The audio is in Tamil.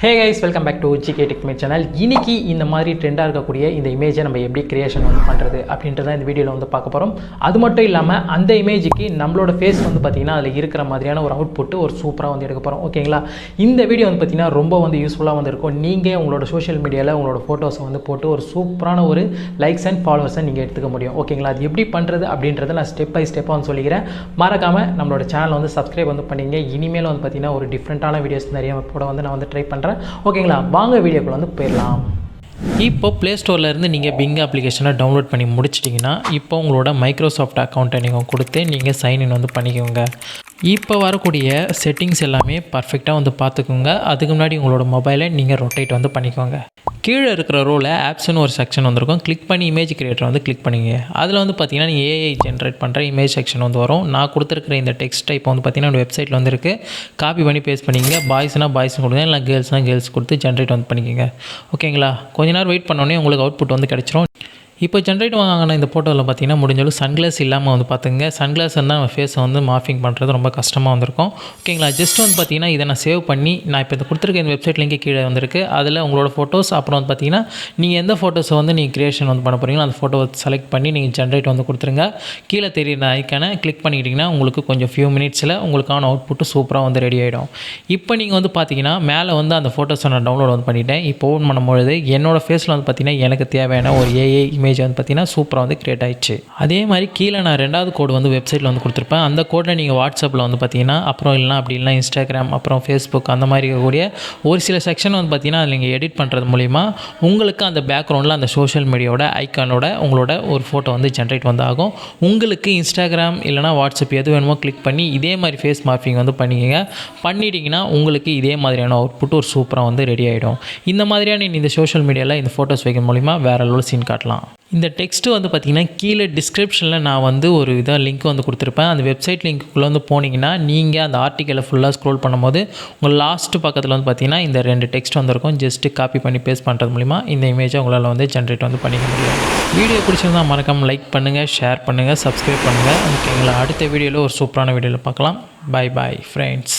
Hey guys, welcome back to GK Techmate channel. இன்னைக்கு இந்த மாதிரி ட்ரெண்டா இருக்கக்கூடிய இந்த இமேஜை நம்ம எப்படி கிரியேஷன் பண்றது அப்படின்றத இந்த வீடியோல பார்க்க போறோம். அது மட்டும் இல்லாம அந்த இமேஜுக்கு நம்மளோட ஃபேஸ் பாத்தீங்கன்னா அதுல இருக்கிற மாதிரியான ஒரு அவுட்புட் ஒரு சூப்பரா எடுக்க போறோம். ஓகேங்களா? இந்த வீடியோ பாத்தீங்கன்னா ரொம்ப யூஸ்ஃபுல்லா இருக்கும். நீங்க உங்களோட சோஷியல் மீடியால உங்களோட போட்டோஸ் போட்டு ஒரு சூப்பரான ஒரு லைக்ஸ் அண்ட் ஃபாலோவர்ஸ் நீங்க எடுத்துக்க முடியும். ஓகேங்களா? அது எப்படி பண்றது அப்படின்றத நான் ஸ்டெப் பை ஸ்டெப்பா சொல்லிக்கிறேன். மறக்காம நம்மளோட சேனலை சப்ஸ்கிரைப் பண்ணீங்க. இனிமேல் பாத்தீங்கன்னா ஒரு டிஃபரெண்டான வீடியோஸ் நிறைய போட நான் ட்ரை பண்றேன். ஓகேங்களா, வாங்க வீடியோக்குள்ள போயிடலாம். இப்போ ப்ளே ஸ்டோர்லேருந்து நீங்கள் பிங் அப்ளிகேஷனை டவுன்லோட் பண்ணி முடிச்சிட்டிங்கன்னா இப்போ உங்களோட மைக்ரோசாஃப்ட் அக்கௌண்ட்டை நீங்கள் கொடுத்து நீங்கள் சைன்இன் பண்ணிக்கோங்க. இப்போ வரக்கூடிய செட்டிங்ஸ் எல்லாமே பர்ஃபெக்டாக பார்த்துக்கோங்க. அதுக்கு முன்னாடி உங்களோட மொபைலை நீங்கள் ரொட்டேட் பண்ணிக்கோங்க. கீழே இருக்கிற ரோவில் ஆப்ஸ்னு ஒரு செக்ஷன் வந்திருக்கும். கிளிக் பண்ணி இமேஜ் கிரியேட்டர் கிளிக் பண்ணிங்க. அதில் பார்த்தீங்கன்னா நீங்கள் ஏஐ ஜென்ரேட் பண்ணுற இமேஜ் செக்ஷன் வரும். நான் கொடுத்துருக்கிற இந்த டெக்ஸ்ட் டைப் பார்த்தீங்கன்னா வெப்சைட்டில் இருக்குது. காப்பி பண்ணி பேஸ்ட் பண்ணிக்கங்க. பாய்ஸ்னால் பாய்ஸ்னு கொடுங்க, இல்லை கேர்ள்ஸ்னால் கேர்ள்ஸ் கொடுத்து ஜென்ரேட் பண்ணிக்கோங்க. ஓகேங்களா? கொஞ்ச நேரம் வெயிட் பண்ணோன்னே உங்களுக்கு அவுட்புட் கிடைச்சிரும். இப்போ ஜென்ரேட் வாங்கின இந்த ஃபோட்டோவில் பார்த்தீங்கன்னா முடிஞ்சாலும் சன்கிளாஸ் இல்லாமல் பார்த்துங்க. சன்கிளாஸ் இருந்தால் நம்ம ஃபேஸை மார்ஃபிங் பண்ணுறது ரொம்ப கஷ்டமாக வந்திருக்கும். ஓகேங்களா? ஜஸ்ட் பார்த்தீங்கன்னா இதை நான் சேவ் பண்ணி நான் இப்போ கொடுத்துருக்க இந்த வெப்சைட் லிங்கே கீழே வந்திருக்கு. அதில் உங்களோட ஃபோட்டோஸ் அப்புறம் பார்த்தீங்கன்னா நீங்கள் எந்த ஃபோட்டோஸை நீங்கள் கிரியேஷன் பண்ண போகிறீங்களோ அந்த ஃபோட்டோவை செலக்ட் பண்ணி நீங்கள் ஜென்ரேட் கொடுத்துருங்க. கீழே தெரியுற ஐக்கானை கிளிக் பண்ணிக்கிட்டிங்கன்னா உங்களுக்கு கொஞ்சம் ஃபியூ மினிட்ஸில் உங்களுக்கான அவுட்புட்டு சூப்பராக ரெடி ஆகிடும். இப்போ நீங்கள் பார்த்தீங்கன்னா மேலே அந்த ஃபோட்டோஸை நான் டவுன்லோட் பண்ணிட்டேன். இப்போ ஓப்பன் பண்ணும்பொழுது என்னோடய ஃபேஸில் பார்த்தீங்கன்னா எனக்கு தேவையான ஒரு ஏஐ இமேஜ் பார்த்தீங்கன்னா சூப்பராக கிரியேட் ஆயிடுச்சு. அதே மாதிரி கீழே நான் ரெண்டாவது கோடு வெப்சைட்டில் கொடுத்துருப்பேன். அந்த கோடில் நீங்கள் வாட்ஸ்அப்பில் பார்த்தீங்கன்னா அப்புறம் இல்லைனா அப்படி இல்லைனா இன்ஸ்டாகிராம் அப்புறம் ஃபேஸ்புக் அந்த மாதிரி இருக்கக்கூடிய ஒரு சில செக்ஷன் பார்த்தீங்கன்னா அதில் நீங்கள் எடிட் பண்ணுறது மூலிமா உங்களுக்கு அந்த பேக்ரவுண்டில் அந்த சோஷியல் மீடியாவோட ஐக்கானோட உங்களோட ஒரு ஃபோட்டோ ஜென்ரேட் ஆகும். உங்களுக்கு இன்ஸ்டாகிராம் இல்லைனா வாட்ஸ்அப் எது வேணுமோ கிளிக் பண்ணி இதே மாதிரி ஃபேஸ் மார்ஃபிங் பண்ணிக்கங்க. பண்ணிட்டீங்கன்னா உங்களுக்கு இதே மாதிரியான அவுட்புட் ஒரு சூப்பராக ரெடி ஆகிடும். இந்த மாதிரியான இந்த சோஷியல் மீடியாவில் இந்த ஃபோட்டோஸ் வைக்கிற மூலிமா வேறு லெவல் சீன் காட்டலாம். இந்த டெக்ஸ்ட்டு பார்த்திங்கன்னா கீழே டிஸ்கிரிப்ஷனில் நான் ஒரு இதாக லிங்க் கொடுத்துருப்பேன். அந்த வெப்சைட் லிங்க்குள்ளே போனீங்கன்னா நீங்கள் அந்த ஆர்டிக்கலை ஃபுல்லாக ஸ்க்ரோல் பண்ணும்போது உங்கள் லாஸ்ட்டு பக்கத்தில் பார்த்திங்கன்னா இந்த 2 டெக்ஸ்ட் இருக்கும். ஜஸ்ட்டு காப்பி பண்ணி பேஸ்ட் பண்ணுறது மூலிமா இந்த இமேஜை உங்களால் ஜென்ரேட் பண்ணிக்க முடியும். வீடியோ பிடிச்சிருந்தா மறக்காமல் லைக் பண்ணுங்கள், ஷேர் பண்ணுங்கள், சப்ஸ்கிரைப் பண்ணுங்கள். ஓகேங்களா? அடுத்த வீடியோவில் ஒரு சூப்பரான வீடியோவில் பார்க்கலாம். Bye bye friends.